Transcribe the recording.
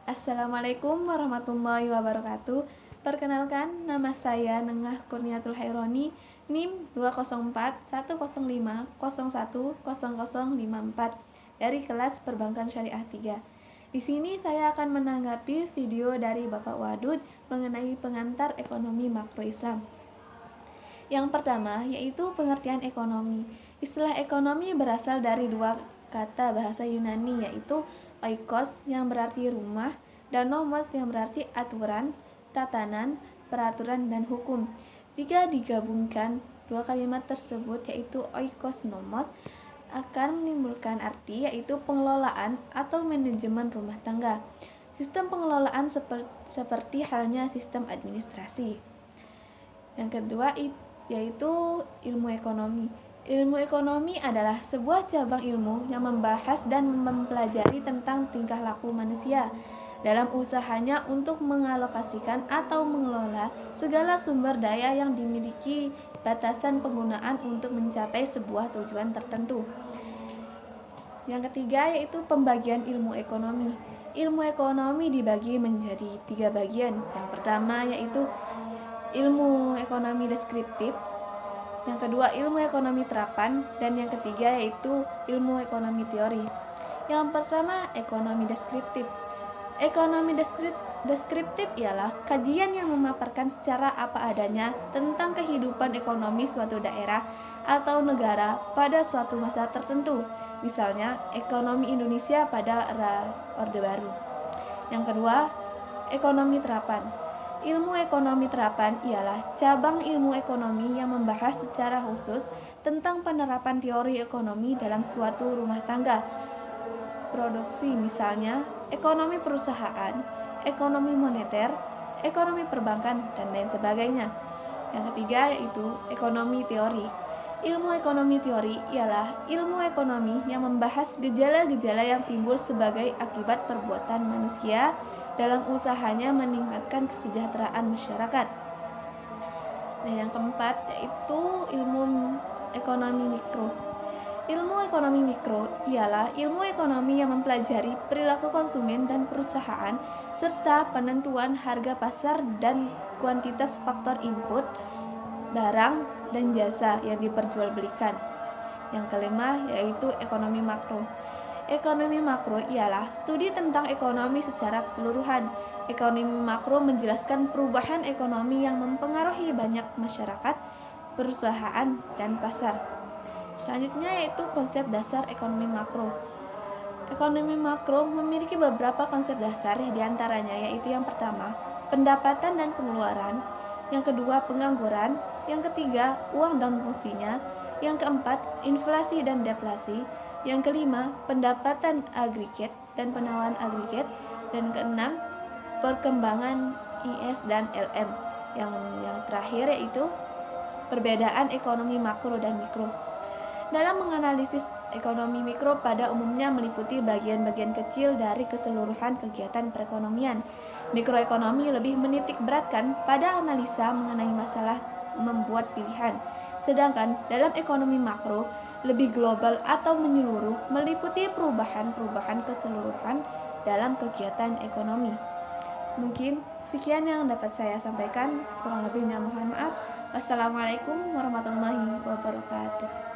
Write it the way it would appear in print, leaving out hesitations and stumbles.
Assalamualaikum warahmatullahi wabarakatuh. Perkenalkan, nama saya Nengah Kurniatul Haironi, NIM 204 105 01 0054 dari kelas Perbankan Syariah 3. Di sini saya akan menanggapi video dari Bapak Wadud mengenai pengantar ekonomi makro Islam. Yang pertama yaitu pengertian ekonomi. Istilah ekonomi berasal dari dua kata bahasa Yunani, yaitu oikos yang berarti rumah dan nomos yang berarti aturan, tatanan, peraturan, dan hukum. Jika digabungkan dua kalimat tersebut, yaitu oikos nomos, akan menimbulkan arti yaitu pengelolaan atau manajemen rumah tangga. Sistem pengelolaan seperti halnya sistem administrasi. Yang kedua yaitu ilmu ekonomi. Ilmu ekonomi adalah sebuah cabang ilmu yang membahas dan mempelajari tentang tingkah laku manusia dalam usahanya untuk mengalokasikan atau mengelola segala sumber daya yang dimiliki batasan penggunaan untuk mencapai sebuah tujuan tertentu. Yang ketiga yaitu pembagian ilmu ekonomi. Ilmu ekonomi dibagi menjadi 3 bagian. Yang pertama yaitu ilmu ekonomi deskriptif, yang kedua ilmu ekonomi terapan, dan yang ketiga yaitu ilmu ekonomi teori. Yang pertama, ekonomi deskriptif. Ekonomi deskriptif ialah kajian yang memaparkan secara apa adanya tentang kehidupan ekonomi suatu daerah atau negara pada suatu masa tertentu, misalnya ekonomi Indonesia pada era Orde Baru. Yang kedua, ekonomi terapan. Ilmu ekonomi terapan ialah cabang ilmu ekonomi yang membahas secara khusus tentang penerapan teori ekonomi dalam suatu rumah tangga produksi, misalnya ekonomi perusahaan, ekonomi moneter, ekonomi perbankan, dan lain sebagainya. Yang ketiga yaitu ekonomi teori. Ilmu ekonomi teori ialah ilmu ekonomi yang membahas gejala-gejala yang timbul sebagai akibat perbuatan manusia dalam usahanya meningkatkan kesejahteraan masyarakat. Dan yang keempat yaitu ilmu ekonomi mikro. Ilmu ekonomi mikro ialah ilmu ekonomi yang mempelajari perilaku konsumen dan perusahaan serta penentuan harga pasar dan kuantitas faktor input barang dan jasa yang diperjualbelikan. Yang kelima yaitu ekonomi makro. Ekonomi makro ialah studi tentang ekonomi secara keseluruhan. Ekonomi makro menjelaskan perubahan ekonomi yang mempengaruhi banyak masyarakat, perusahaan, dan pasar. Selanjutnya yaitu konsep dasar ekonomi makro. Ekonomi makro memiliki beberapa konsep dasar, diantaranya yaitu yang pertama, pendapatan dan pengeluaran, yang kedua, pengangguran, yang ketiga, uang dan fungsinya, yang keempat, inflasi dan deflasi, yang kelima, pendapatan agregat dan penawaran agregat, dan keenam, perkembangan IS dan LM. Yang terakhir yaitu perbedaan ekonomi makro dan mikro. Dalam menganalisis ekonomi mikro pada umumnya meliputi bagian-bagian kecil dari keseluruhan kegiatan perekonomian. Mikroekonomi lebih menitik beratkan pada analisa mengenai masalah membuat pilihan. Sedangkan dalam ekonomi makro lebih global atau menyeluruh, meliputi perubahan-perubahan keseluruhan dalam kegiatan ekonomi. Mungkin sekian yang dapat saya sampaikan, kurang lebihnya mohon maaf. Wassalamualaikum warahmatullahi wabarakatuh.